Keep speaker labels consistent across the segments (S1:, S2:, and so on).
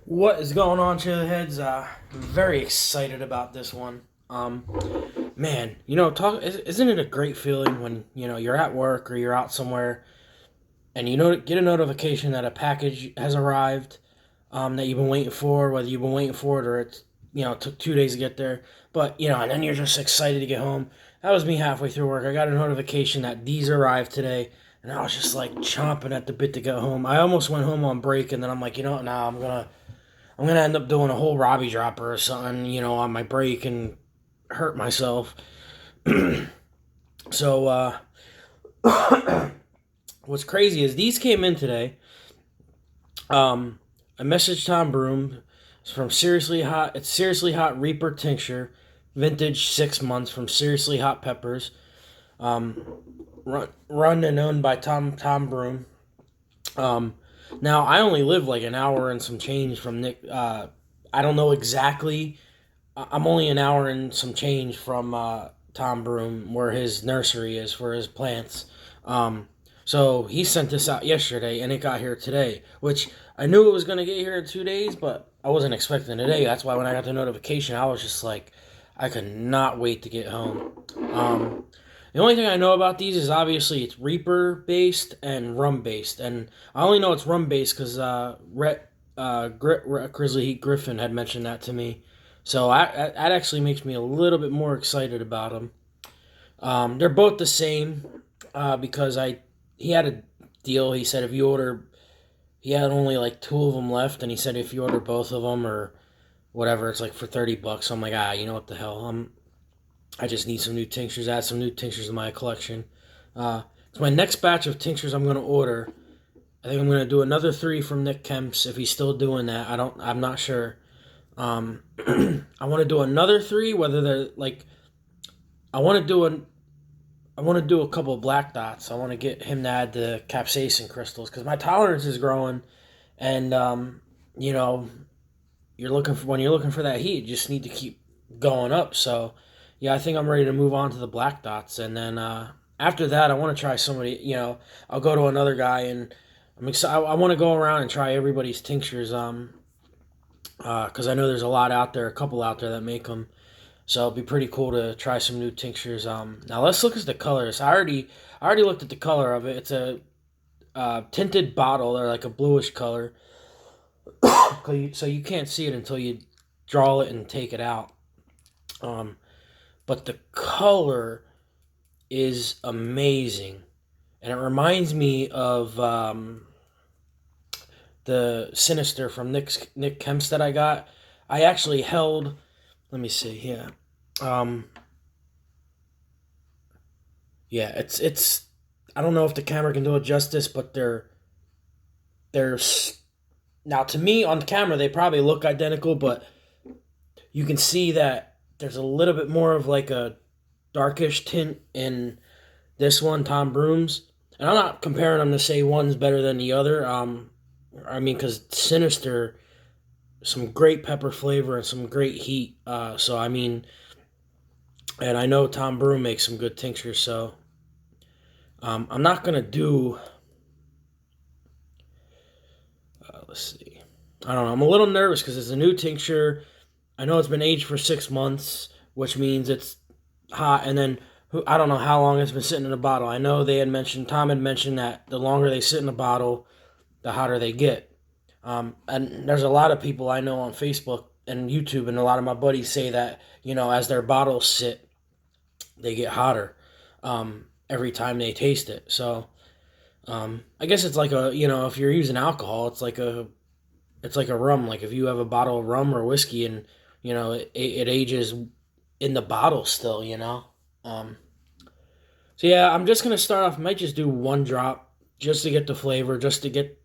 S1: What is going on, Chillheads? Very excited about this one. Man, isn't it a great feeling when you're at work or you're out somewhere and get a notification that a package has arrived, that you've been waiting for, whether you've been waiting for it or it took 2 days to get there, but and then you're just excited to get home. That was me halfway through work. I got a notification that these arrived today, and I was just like chomping at the bit to get home. I almost went home on break, and then I'm like, nah, I'm gonna end up doing a whole Robbie dropper or something, on my break and hurt myself. So what's crazy is these came in today. I messaged Tom Broom. It's from Seriously Hot. It's Seriously Hot Reaper Tincture, vintage 6 months from Seriously Hot Peppers. Um, run and owned by Tom Broom. Um, Now I only live like an hour and some change from Nick. I don't know exactly. I'm only an hour and some change from Tom Broom, where his nursery is for his plants. Um, so he sent this out yesterday, and it got here today. Which I knew it was gonna get here in 2 days, but I wasn't expecting today. That's why when I got the notification, I was just like, I could not wait to get home. The only thing I know about these is obviously it's Reaper based and rum based, and I only know it's rum based because Grizzly Heat Griffin had mentioned that to me. So that actually makes me a little bit more excited about them. They're both the same because he had a deal. He said if you order, he had only like two of them left, and he said if you order both of them or whatever, it's like for $30. So I'm like, you know what the hell? I just need some new tinctures. Add some new tinctures in my collection. So my next batch of tinctures I'm gonna order. I think I'm gonna do another three from Nick Kemp's if he's still doing that. I'm not sure. I want to do another three. Whether they're like, I want to do an, I want to do a couple of black dots. I want to get him to add the capsaicin crystals because my tolerance is growing, and you know, when you're looking for that heat, you just need to keep going up. So, yeah, I think I'm ready to move on to the black dots, and then after that, I want to try somebody. I'll go to another guy, and I'm excited. I want to go around and try everybody's tinctures. Because I know there's a lot out there, a couple out there that make them. So it'd be pretty cool to try some new tinctures. Now let's look at the colors. I already looked at the color of it. It's a tinted bottle. They're like a bluish color, so you can't see it until you draw it and take it out. Um, but the color is amazing, and it reminds me of the Sinister from Nick Kemp's that I got. I actually held. Let me see. Yeah. Um, yeah. It's. I don't know if the camera can do it justice, but they're now to me on the camera they probably look identical, but you can see that there's a little bit more of like a darkish tint in this one, Tom Broom's. And I'm not comparing them to say one's better than the other. I mean, because Sinister, some great pepper flavor and some great heat. So I mean, and I know Tom Broom makes some good tinctures. So I'm not gonna do. Let's see. I don't know. I'm a little nervous because it's a new tincture. I know it's been aged for 6 months, which means it's hot. And then I don't know how long it's been sitting in a bottle. I know Tom had mentioned that the longer they sit in a bottle, the hotter they get. And there's a lot of people I know on Facebook and YouTube, and a lot of my buddies say that as their bottles sit, they get hotter every time they taste it. So I guess it's like if you're using alcohol, it's like a rum. Like if you have a bottle of rum or whiskey, and it ages in the bottle still. Um, so yeah, I'm just gonna start off. Might just do one drop just to get the flavor, just to get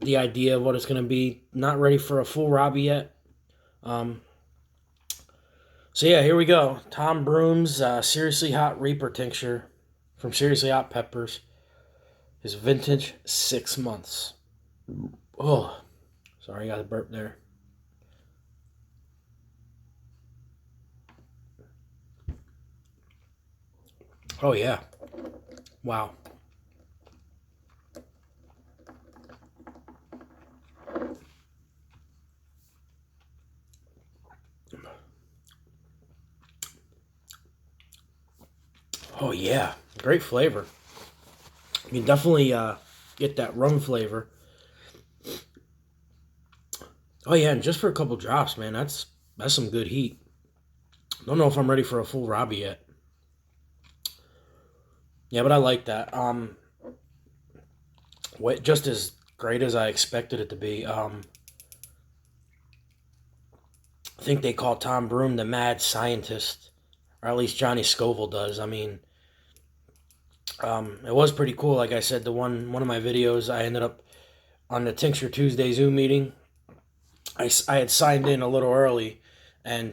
S1: the idea of what it's gonna be. Not ready for a full Robbie yet. Um, so yeah, here we go. Tom Broom's Seriously Hot Reaper Tincture from Seriously Hot Peppers. His vintage 6 months. Oh, sorry, I got a burp there. Oh yeah, wow. Oh yeah, great flavor. You can definitely get that rum flavor. Oh yeah, and just for a couple drops, man, that's some good heat. Don't know if I'm ready for a full Robbie yet. Yeah, but I like that. Just as great as I expected it to be. I think they call Tom Broom the mad scientist, or at least Johnny Scoville does. I mean, it was pretty cool. Like I said, the one of my videos, I ended up on the Tincture Tuesday Zoom meeting. I had signed in a little early, and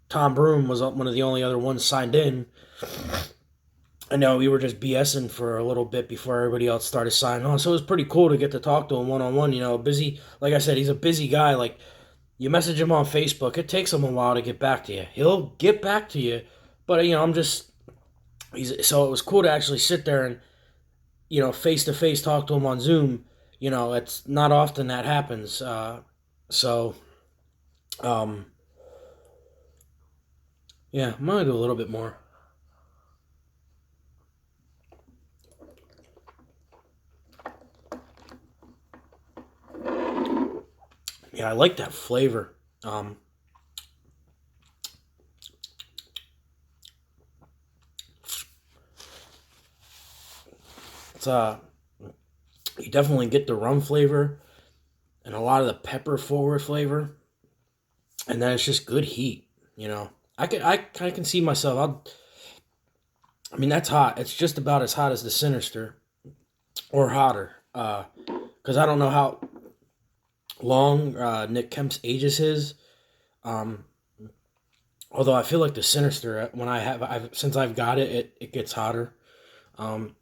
S1: Tom Broom was one of the only other ones signed in. I know we were just BSing for a little bit before everybody else started signing on, so it was pretty cool to get to talk to him one on one. You know, busy. Like I said, he's a busy guy. Like you message him on Facebook, it takes him a while to get back to you. He'll get back to you, but I'm just. So it was cool to actually sit there and face to face talk to him on Zoom. It's not often that happens. So um, yeah, I'm gonna do a little bit more. Yeah, I like that flavor. Um, it's you definitely get the rum flavor and a lot of the pepper forward flavor, and then it's just good heat. I can see myself. I mean, that's hot. It's just about as hot as the Sinister, or hotter. Because I don't know how long Nick Kemp's ages his. Um, Although I feel like the Sinister, when since I've got it, it gets hotter. Um,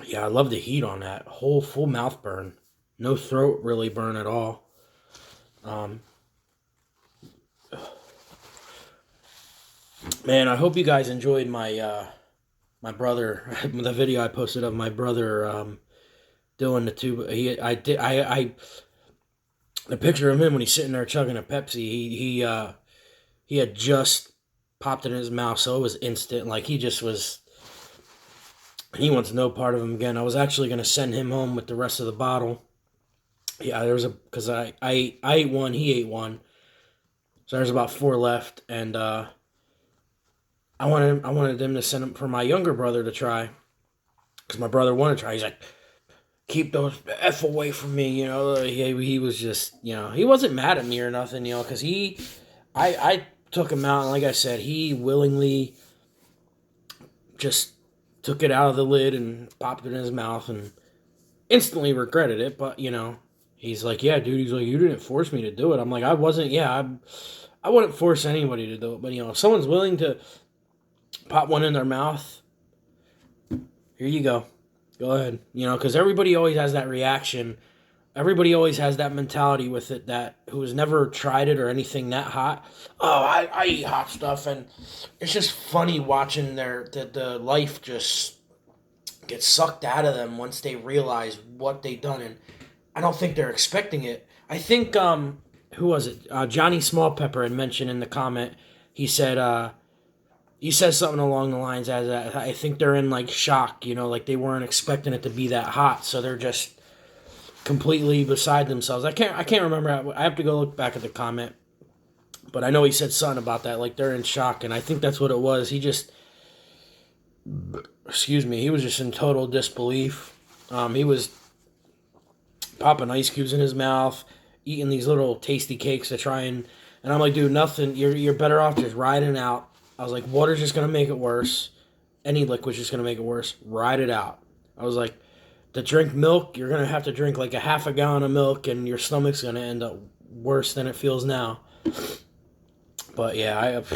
S1: yeah, I love the heat on that whole full mouth burn, no throat really burn at all. Um, man, I hope you guys enjoyed my brother the video I posted of my brother doing the tube. I did I the picture of him when he's sitting there chugging a Pepsi. He had just popped it in his mouth, so it was instant. Like he just was. He wants no part of him again. I was actually gonna send him home with the rest of the bottle. Yeah, there was because I ate one, he ate one, so there's about four left, and I wanted them to send them for my younger brother to try because my brother wanted to try. He's like, keep those f away from me, he was just he wasn't mad at me or nothing, because I took him out, and like I said, he willingly just took it out of the lid and popped it in his mouth and instantly regretted it. But he's like, yeah, dude, he's like, you didn't force me to do it. I'm like, I wasn't. Yeah, I wouldn't force anybody to do it, but if someone's willing to pop one in their mouth, here you go ahead, because everybody always has that reaction. Everybody always has that mentality with it, that who has never tried it or anything that hot. Oh, I eat hot stuff, and it's just funny watching the life just get sucked out of them once they realize what they've done, and I don't think they're expecting it. I think who was it? Johnny Smallpepper had mentioned in the comment. He says something along the lines as I think they're in like shock, like they weren't expecting it to be that hot, so they're just completely beside themselves. I can't remember. I have to go look back at the comment, but I know he said something about that, like they're in shock, and I think that's what it was. He was just in total disbelief. He was popping ice cubes in his mouth, eating these little tasty cakes to try and I'm like, dude, nothing. You're better off just riding out. I was like, water's just gonna make it worse. Any liquid's just gonna make it worse. Ride it out. I was like, to drink milk, you're gonna have to drink like a half a gallon of milk, and your stomach's gonna end up worse than it feels now. But yeah, it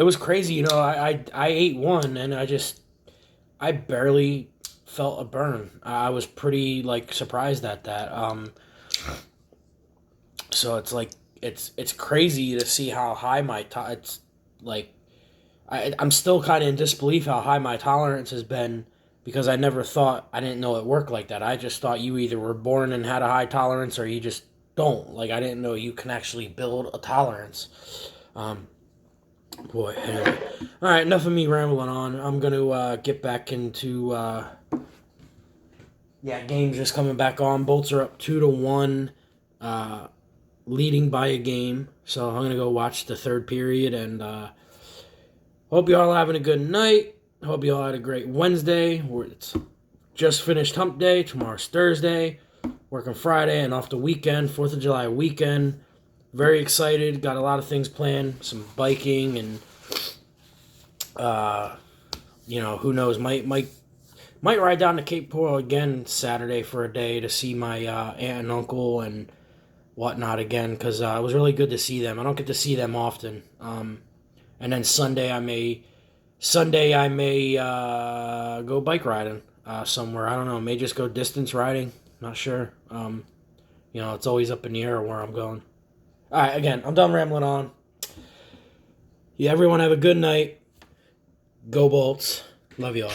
S1: was crazy. I ate one, and I barely felt a burn. I was pretty like surprised at that. So it's like it's crazy to see how high it's like I'm still kind of in disbelief how high my tolerance has been, because I didn't know it worked like that. I just thought you either were born and had a high tolerance, or you just don't. Like, I didn't know you can actually build a tolerance. Boy, anyway. All right, enough of me rambling on. I'm going to get back into, games just coming back on. Bolts are up 2-1, leading by a game. So I'm going to go watch the third period, and hope you all having a good night. Hope you all had a great Wednesday. It's just finished hump day. Tomorrow's Thursday. Working Friday and off the weekend, 4th of July weekend. Very excited. Got a lot of things planned. Some biking and, who knows. Might ride down to Cape Coral again Saturday for a day to see my aunt and uncle and whatnot again, because it was really good to see them. I don't get to see them often. And then Sunday I may go bike riding somewhere. I don't know. May just go distance riding. Not sure. It's always up in the air where I'm going. All right, again, I'm done rambling on. Yeah, everyone have a good night. Go Bolts. Love y'all.